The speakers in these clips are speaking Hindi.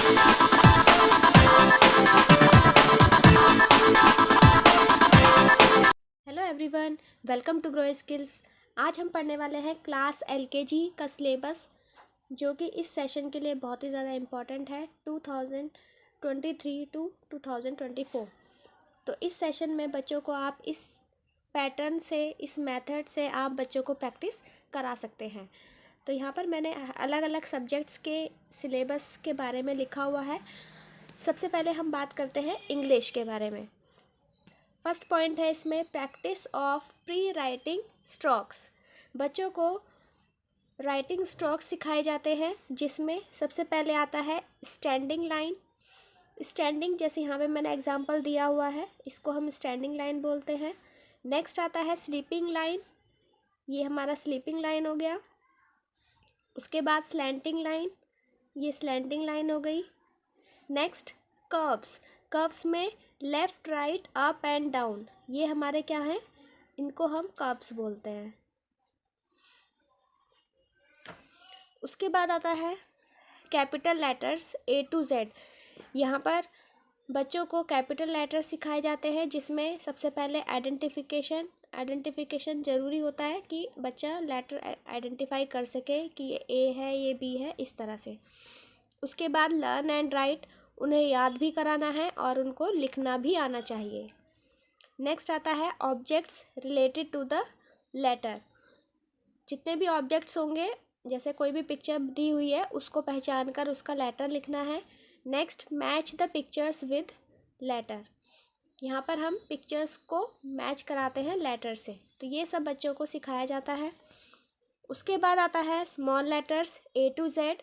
Hello everyone, welcome to Grow Skills. आज हम पढ़ने वाले हैं क्लास एलकेजी का सिलेबस, जो कि इस सेशन के लिए बहुत ही ज़्यादा इम्पॉर्टेंट है 2023 टू 2024। तो इस सेशन में बच्चों को आप इस पैटर्न से, इस मेथड से आप बच्चों को प्रैक्टिस करा सकते हैं। तो यहाँ पर मैंने अलग अलग सब्जेक्ट्स के सिलेबस के बारे में लिखा हुआ है। सबसे पहले हम बात करते हैं इंग्लिश के बारे में। फर्स्ट पॉइंट है इसमें practice of pre writing strokes. बच्चों को राइटिंग स्ट्रोक्स सिखाए जाते हैं, जिसमें सबसे पहले आता है स्टैंडिंग लाइन। स्टैंडिंग, जैसे यहाँ पे मैंने एग्जांपल दिया हुआ है, इसको हम स्टैंडिंग लाइन बोलते हैं। नेक्स्ट आता है स्लीपिंग लाइन, ये हमारा स्लीपिंग लाइन हो गया। उसके बाद स्लैंटिंग लाइन, ये स्लैंटिंग लाइन हो गई। Next curves. कर्व्स में left, right, up and down, ये हमारे क्या हैं, इनको हम कर्व्स बोलते हैं। उसके बाद आता है capital letters A to Z। यहाँ पर बच्चों को कैपिटल लेटर्स सिखाए जाते हैं, जिसमें सबसे पहले आइडेंटिफिकेशन ज़रूरी होता है कि बच्चा लेटर आइडेंटिफाई कर सके कि ये A है, ये B है, इस तरह से। उसके बाद लर्न एंड राइट, उन्हें याद भी कराना है और उनको लिखना भी आना चाहिए। नेक्स्ट आता है objects related to the letter. जितने भी ऑब्जेक्ट्स होंगे, जैसे कोई भी पिक्चर दी हुई है, उसको पहचान कर उसका लेटर लिखना है। Next match the pictures with letter. यहाँ पर हम पिक्चर्स को मैच कराते हैं लेटर से। तो ये सब बच्चों को सिखाया जाता है। उसके बाद आता है small letters A to Z।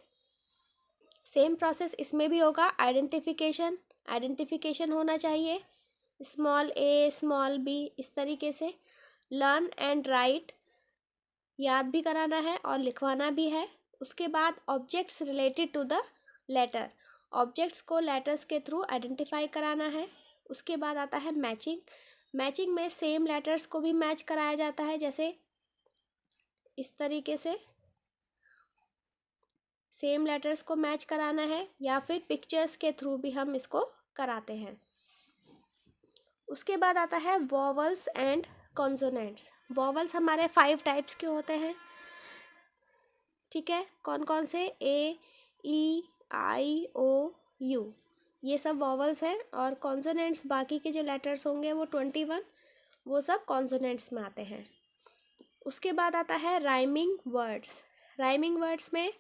Same process इसमें भी होगा। आइडेंटिफिकेशन होना चाहिए, स्मॉल a, स्मॉल b, इस तरीके से। लर्न एंड राइट, याद भी कराना है और लिखवाना भी है। उसके बाद objects related to the letter, objects को लेटर्स के थ्रू आइडेंटिफाई कराना है। उसके बाद आता है मैचिंग। मैचिंग में सेम लेटर्स को भी मैच कराया जाता है, जैसे इस तरीके से सेम लेटर्स को मैच कराना है, या फिर पिक्चर्स के थ्रू भी हम इसको कराते हैं। उसके बाद आता है वॉवल्स एंड कॉन्सोनेंट्स। वॉवल्स हमारे 5 टाइप्स के होते हैं, ठीक है। कौन कौन से? A, E, I, O, U, ये सब वॉवल्स हैं। और कॉन्सोनेंट्स, बाकी के जो लेटर्स होंगे वो 21, वो सब कॉन्सोनेंट्स में आते हैं। उसके बाद आता है राइमिंग वर्ड्स। राइमिंग वर्ड्स में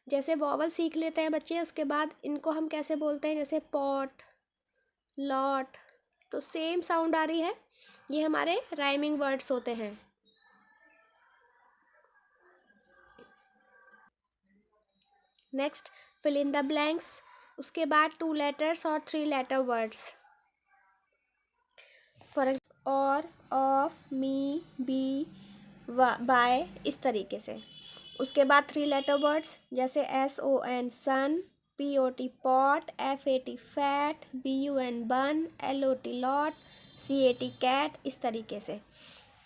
जैसे वॉवल सीख लेते हैं बच्चे, उसके बाद इनको हम कैसे बोलते हैं, जैसे पॉट, लॉट, तो सेम साउंड आ रही है, ये हमारे राइमिंग वर्ड्स होते हैं। Next fill in the blanks. उसके बाद 2 लेटर्स और 3 letter words, for example or, of, me, be, by, इस तरीके से। उसके बाद 3 लेटर वर्ड्स, जैसे SON son, POT pot, FAT fat, BUN bun, LOT lot, CAT cat, इस तरीके से।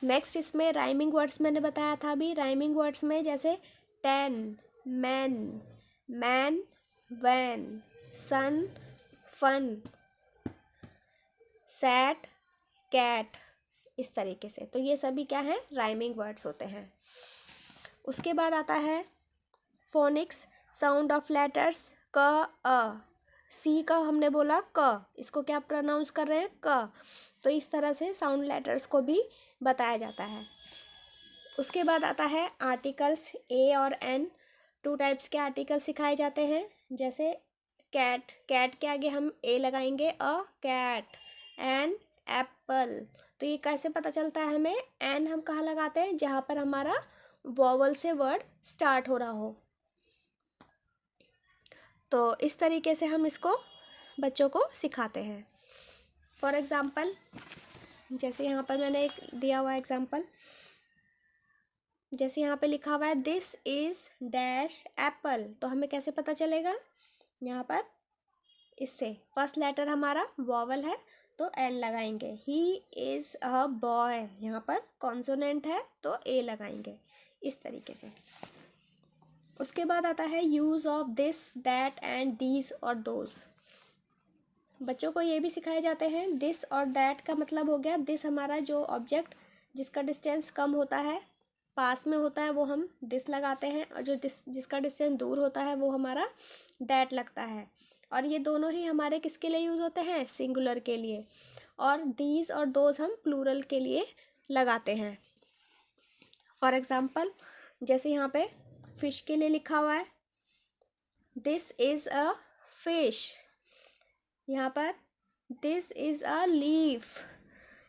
नेक्स्ट इसमें राइमिंग वर्ड्स मैंने बताया था अभी। राइमिंग वर्ड्स में जैसे 10, मैन, मैन, वैन, सन, फन, सैट, कैट, इस तरीके से। तो ये सभी क्या है, राइमिंग वर्ड्स होते हैं। उसके बाद आता है फोनिक्स, साउंड ऑफ लेटर्स क, अ। सी का हमने बोला क, इसको क्या प्रोनाउंस कर रहे हैं, क। तो इस तरह से साउंड लेटर्स को भी बताया जाता है। उसके बाद आता है आर्टिकल्स A और N। 2 टाइप्स के आर्टिकल सिखाए जाते हैं, जैसे कैट, कैट के आगे हम A लगाएंगे, अ कैट। एन, एप्पल, तो ये कैसे पता चलता है हमें, एन हम कहाँ लगाते हैं, जहाँ पर हमारा वॉवल से वर्ड स्टार्ट हो रहा हो। तो इस तरीके से हम इसको बच्चों को सिखाते हैं। फॉर एग्ज़ाम्पल, जैसे यहाँ पर मैंने एक दिया हुआ एग्जाम्पल, जैसे यहाँ पे लिखा हुआ है दिस इज़ डैश एप्पल, तो हमें कैसे पता चलेगा, यहाँ पर इससे फर्स्ट लेटर हमारा वॉवल है तो एन लगाएंगे। ही इज़ अ बॉय, यहाँ पर कॉन्सोनेंट है तो ए लगाएंगे, इस तरीके से। उसके बाद आता है use of this, that and these और दोज। बच्चों को ये भी सिखाए जाते हैं। दिस और दैट का मतलब हो गया, दिस हमारा जो ऑब्जेक्ट जिसका डिस्टेंस कम होता है, पास में होता है, वो हम दिस लगाते हैं, और जो जिसका डिस्टेंस दूर होता है वो हमारा दैट लगता है। और ये दोनों ही हमारे किसके लिए यूज़ होते हैं? सिंगुलर के लिए। और दीज और दोज हम प्लूरल के लिए लगाते हैं। फॉर एग्ज़ाम्पल, जैसे यहाँ पे फिश के लिए लिखा हुआ है, दिस इज़ अ फिश। यहाँ पर दिस इज़ अ लीफ।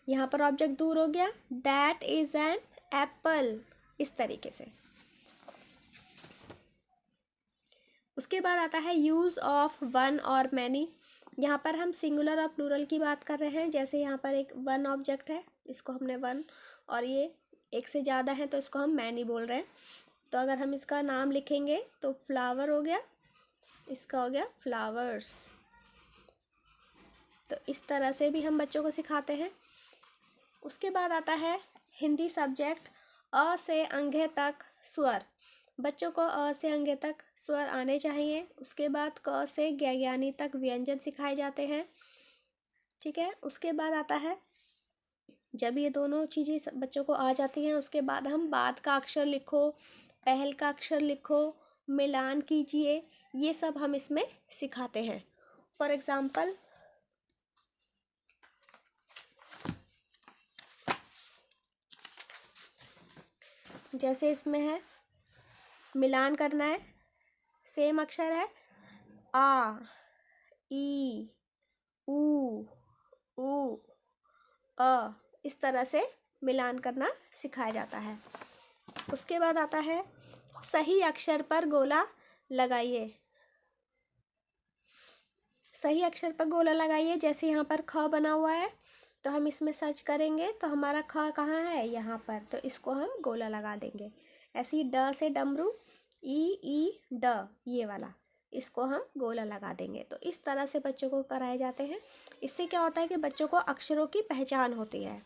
यहाँ पर ऑब्जेक्ट दूर हो गया, दैट इज़ एन एप्पल। इस तरीके से। उसके बाद आता है यूज़ ऑफ वन और मैनी। यहाँ पर हम सिंगुलर और प्लूरल की बात कर रहे हैं। जैसे यहाँ पर एक वन ऑब्जेक्ट है, इसको हमने वन, और ये एक से ज़्यादा है तो इसको हम मैनी बोल रहे हैं। तो अगर हम इसका नाम लिखेंगे तो फ्लावर हो गया, इसका हो गया फ्लावर्स। तो इस तरह से भी हम बच्चों को सिखाते हैं। उसके बाद आता है हिंदी सब्जेक्ट, अ से अंग्य तक स्वर। बच्चों को अ से अंग्य तक स्वर आने चाहिए। उसके बाद क से ज्ञानी तक व्यंजन सिखाए जाते हैं। ठीक है। उसके बाद आता है, जब ये दोनों चीज़ें बच्चों को आ जाती हैं, उसके बाद हम बाद का अक्षर लिखो, पहल का अक्षर लिखो, मिलान कीजिए, ये सब हम इसमें सिखाते हैं। फॉर एग्ज़ाम्पल, जैसे इसमें है मिलान करना है, सेम अक्षर है, आ, ई, ऊ, ऊ, अ, इस तरह से मिलान करना सिखाया जाता है। उसके बाद आता है सही अक्षर पर गोला लगाइए। सही अक्षर पर गोला लगाइए। जैसे यहाँ पर ख बना हुआ है, तो हम इसमें सर्च करेंगे तो हमारा ख कहाँ है? यहाँ पर, तो इसको हम गोला लगा देंगे। ऐसे ही ड से डमरू, ई ड, ये वाला, इसको हम गोला लगा देंगे। तो इस तरह से बच्चों को कराए जाते हैं। इससे क्या होता है कि बच्चों को अक्षरों की पहचान होती है।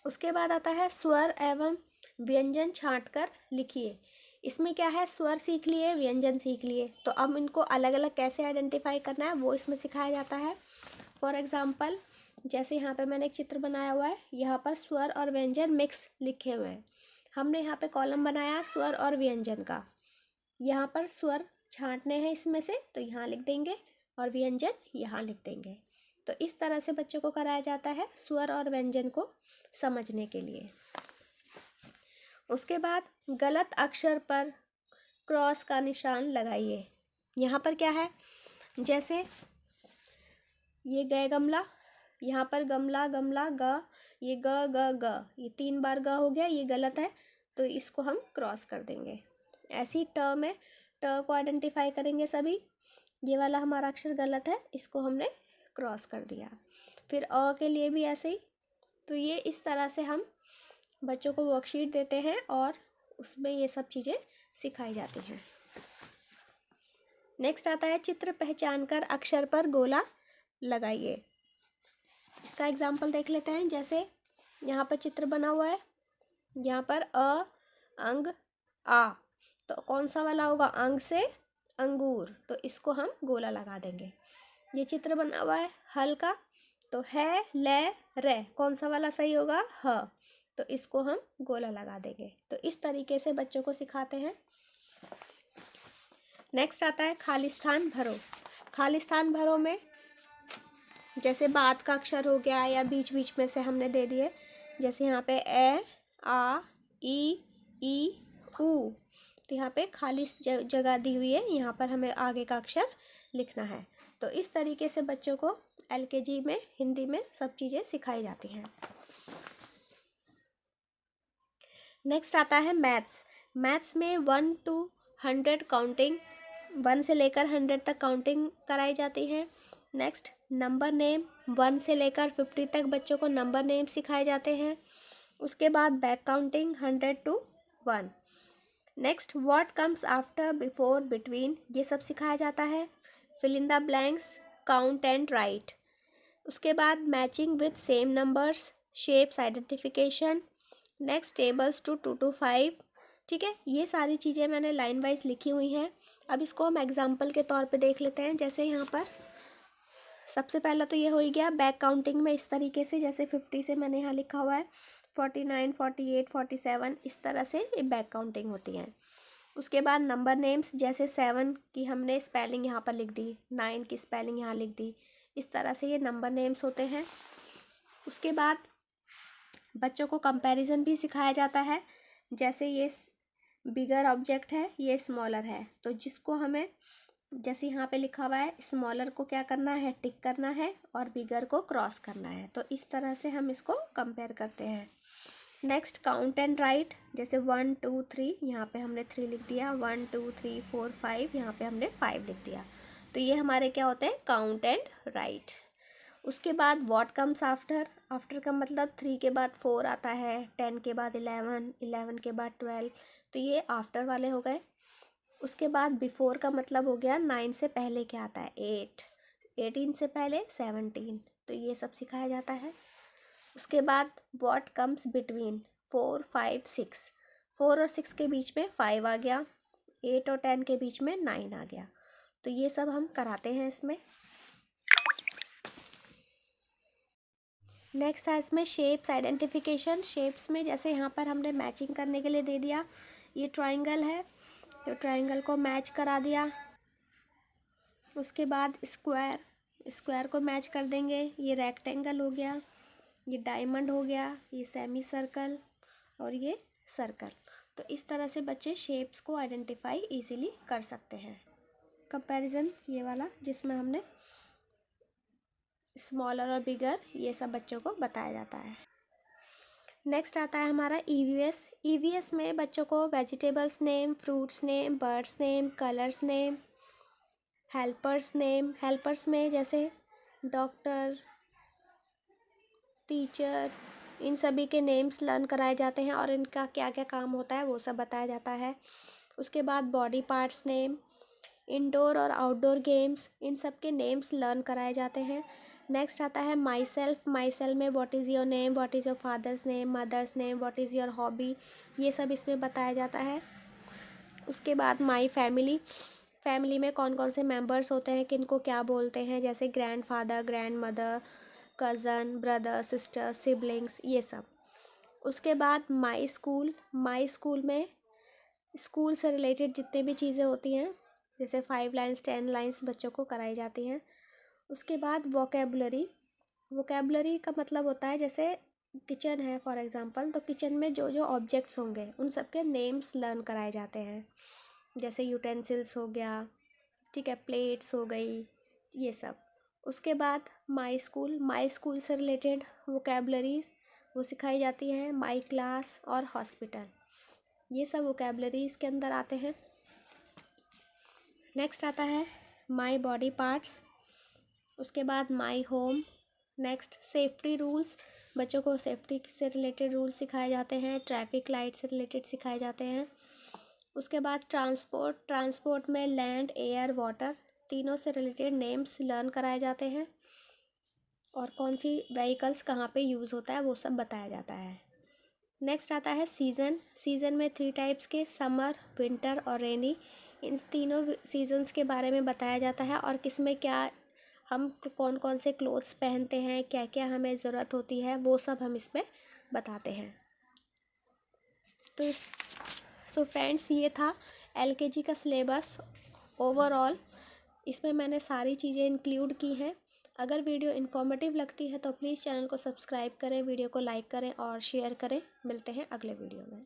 उसके बाद आता है स्वर एवं व्यंजन छांटकर लिखिए। इसमें क्या है, स्वर सीख लिए, व्यंजन सीख लिए, तो अब इनको अलग अलग कैसे आइडेंटिफाई करना है वो इसमें सिखाया जाता है। फॉर एग्ज़ाम्पल, जैसे यहाँ पे मैंने एक चित्र बनाया हुआ है, यहाँ पर स्वर और व्यंजन मिक्स लिखे हुए हैं। हमने यहाँ पे कॉलम बनाया स्वर और व्यंजन का। यहाँ पर स्वर छांटने हैं इसमें से, तो यहाँ लिख देंगे, और व्यंजन यहाँ लिख देंगे। तो इस तरह से बच्चों को कराया जाता है स्वर और व्यंजन को समझने के लिए। उसके बाद गलत अक्षर पर क्रॉस का निशान लगाइए। यहाँ पर क्या है, जैसे ये गए गमला, यहाँ पर गमला गमला ग, ये ग ग ग, ये 3 बार ग हो गया, ये गलत है, तो इसको हम क्रॉस कर देंगे। ऐसी ट में ट को आइडेंटिफाई करेंगे सभी, ये वाला हमारा अक्षर गलत है, इसको हमने क्रॉस कर दिया। फिर अ के लिए भी ऐसे ही। तो ये इस तरह से हम बच्चों को वर्कशीट देते हैं और उसमें ये सब चीज़ें सिखाई जाती हैं। नेक्स्ट आता है चित्र पहचान कर अक्षर पर गोला लगाइए। इसका एग्जाम्पल देख लेते हैं। जैसे यहाँ पर चित्र बना हुआ है, यहाँ पर अ, अंग, आ, तो कौन सा वाला होगा? अंग से अंगूर, तो इसको हम गोला लगा देंगे। ये चित्र बना हुआ है हल का, तो है, ले, रे, कौन सा वाला सही होगा? ह, तो इसको हम गोला लगा देंगे। तो इस तरीके से बच्चों को सिखाते हैं। नेक्स्ट आता है खाली स्थान भरो। खाली स्थान भरो में जैसे बाद का अक्षर हो गया या बीच बीच में से हमने दे दिए। जैसे यहाँ पे ए, आ, ई, ऊ, तो यहाँ पे खाली जगह दी हुई है, यहाँ पर हमें आगे का अक्षर लिखना है। तो इस तरीके से बच्चों को एलकेजी में हिंदी में सब चीज़ें सिखाई जाती हैं। नेक्स्ट आता है मैथ्स। मैथ्स में 1 to 100 काउंटिंग, 1 से लेकर 100 तक काउंटिंग कराई जाती है। नेक्स्ट नंबर नेम, 1 से लेकर 50 तक बच्चों को नंबर नेम सिखाए जाते हैं। उसके बाद back counting 100 to 1। Next what comes after, before, between, ये सब सिखाया जाता है। Fill in the blanks, count and write. उसके बाद matching with same numbers, shapes identification. Next tables to 2 to 5, ठीक है, ये सारी चीज़ें मैंने लाइन वाइज लिखी हुई हैं। अब इसको हम एग्जाम्पल के तौर पे देख लेते हैं। जैसे यहाँ पर सबसे पहला तो ये हो ही गया बैक काउंटिंग में, इस तरीके से जैसे 50 से मैंने यहाँ लिखा हुआ है 49, 48, 47, इस तरह से ये बैक काउंटिंग होती है। उसके बाद नंबर नेम्स, जैसे 7 की हमने स्पेलिंग यहाँ पर लिख दी, 9 की स्पेलिंग यहाँ लिख दी, इस तरह से ये नंबर नेम्स होते हैं। उसके बाद बच्चों को कंपैरिजन भी सिखाया जाता है। जैसे ये बिगर ऑब्जेक्ट है, ये स्मॉलर है, तो जिसको हमें, जैसे यहाँ पे लिखा हुआ है, स्मॉलर को क्या करना है, टिक करना है, और बिगर को क्रॉस करना है। तो इस तरह से हम इसको कंपेयर करते हैं। नेक्स्ट काउंट एंड राइट, जैसे 1 2 3, यहाँ पे हमने 3 लिख दिया, 1 2 3 4 5, यहाँ पे हमने 5 लिख दिया। तो ये हमारे क्या होते हैं, काउंट एंड राइट। उसके बाद व्हाट कम्स आफ्टर, आफ्टर का मतलब 3 के बाद 4 आता है, 10 के बाद 11, 11 के बाद 12, तो ये आफ्टर वाले हो गए। उसके बाद बिफोर का मतलब हो गया 9 से पहले क्या आता है, 8, 18 से पहले 17, तो ये सब सिखाया जाता है। उसके बाद व्हाट कम्स बिटवीन 4 5 6, 4 और 6 के बीच में 5 आ गया, 8 और 10 के बीच में 9 आ गया, तो ये सब हम कराते हैं इसमें। नेक्स्ट है इसमें शेप्स आइडेंटिफिकेशन। शेप्स में जैसे यहाँ पर हमने मैचिंग करने के लिए दे दिया, ये ट्राइंगल है तो ट्राइंगल को मैच करा दिया। उसके बाद स्क्वायर, स्क्वायर को मैच कर देंगे, ये रेक्टेंगल हो गया, ये डायमंड हो गया, ये सेमी सर्कल और ये सर्कल। तो इस तरह से बच्चे शेप्स को आइडेंटिफाई इजीली कर सकते हैं। कंपैरिजन ये वाला जिसमें हमने स्मॉलर और बिगर ये सब बच्चों को बताया जाता है। नेक्स्ट आता है हमारा ईवीएस। ईवीएस में बच्चों को vegetables name, fruits name, birds name, colours name, helpers name, helpers में जैसे डॉक्टर, टीचर, इन सभी के नेम्स लर्न कराए जाते हैं और इनका क्या क्या काम होता है वो सब बताया जाता है। उसके बाद बॉडी पार्ट्स नेम, इंडोर और आउटडोर गेम्स, इन सब के नेम्स लर्न कराए जाते हैं। नेक्स्ट आता है माई सेल्फ। माई सेल्फ में what is your name, what is your father's name, mother's name, what is your hobby, ये सब इसमें बताया जाता है। उसके बाद माई फैमिली, फैमिली में कौन कौन से मेंबर्स होते हैं, किन को क्या बोलते हैं, जैसे grand father, grand mother, cousin, brother, sister, siblings, ये सब। उसके बाद माई स्कूल। माई स्कूल में स्कूल से रिलेटेड जितने भी चीज़ें होती हैं, जैसे 5 लाइन्स 10 लाइन्स बच्चों को कराई जाती हैं। उसके बाद वोकेबलरी। वोकेबलरी का मतलब होता है जैसे किचन है फॉर एग्जांपल, तो किचन में जो जो ऑब्जेक्ट्स होंगे उन सब के नेम्स लर्न कराए जाते हैं, जैसे यूटेंसिल्स हो गया, ठीक है, प्लेट्स हो गई, ये सब। उसके बाद माई स्कूल। माई स्कूल से रिलेटेड वोकेबलरीज वो सिखाई जाती हैं। माई क्लास और हॉस्पिटल, ये सब वोकेबलरीज के अंदर आते हैं। नेक्स्ट आता है माई बॉडी पार्ट्स। उसके बाद my home. Next safety rules, बच्चों को सेफ्टी से रिलेटेड रूल्स सिखाए जाते हैं, ट्रैफिक लाइट से रिलेटेड सिखाए जाते हैं। उसके बाद ट्रांसपोर्ट। ट्रांसपोर्ट में लैंड, एयर, वाटर, तीनों से रिलेटेड नेम्स लर्न कराए जाते हैं और कौन सी व्हीकल्स कहाँ पे यूज़ होता है वो सब बताया जाता है। नेक्स्ट आता है सीज़न। सीज़न में 3 टाइप्स के, समर, विंटर और रेनी, इन तीनों सीजन्स के बारे में बताया जाता है और किस में क्या हम कौन कौन से क्लोथ्स पहनते हैं, क्या क्या हमें ज़रूरत होती है, वो सब हम इसमें बताते हैं। तो सो फ्रेंड्स, ये था एलकेजी का सिलेबस ओवरऑल। इसमें मैंने सारी चीज़ें इंक्लूड की हैं। अगर वीडियो इन्फॉर्मेटिव लगती है तो प्लीज़ चैनल को सब्सक्राइब करें, वीडियो को लाइक करें और शेयर करें। मिलते हैं अगले वीडियो में।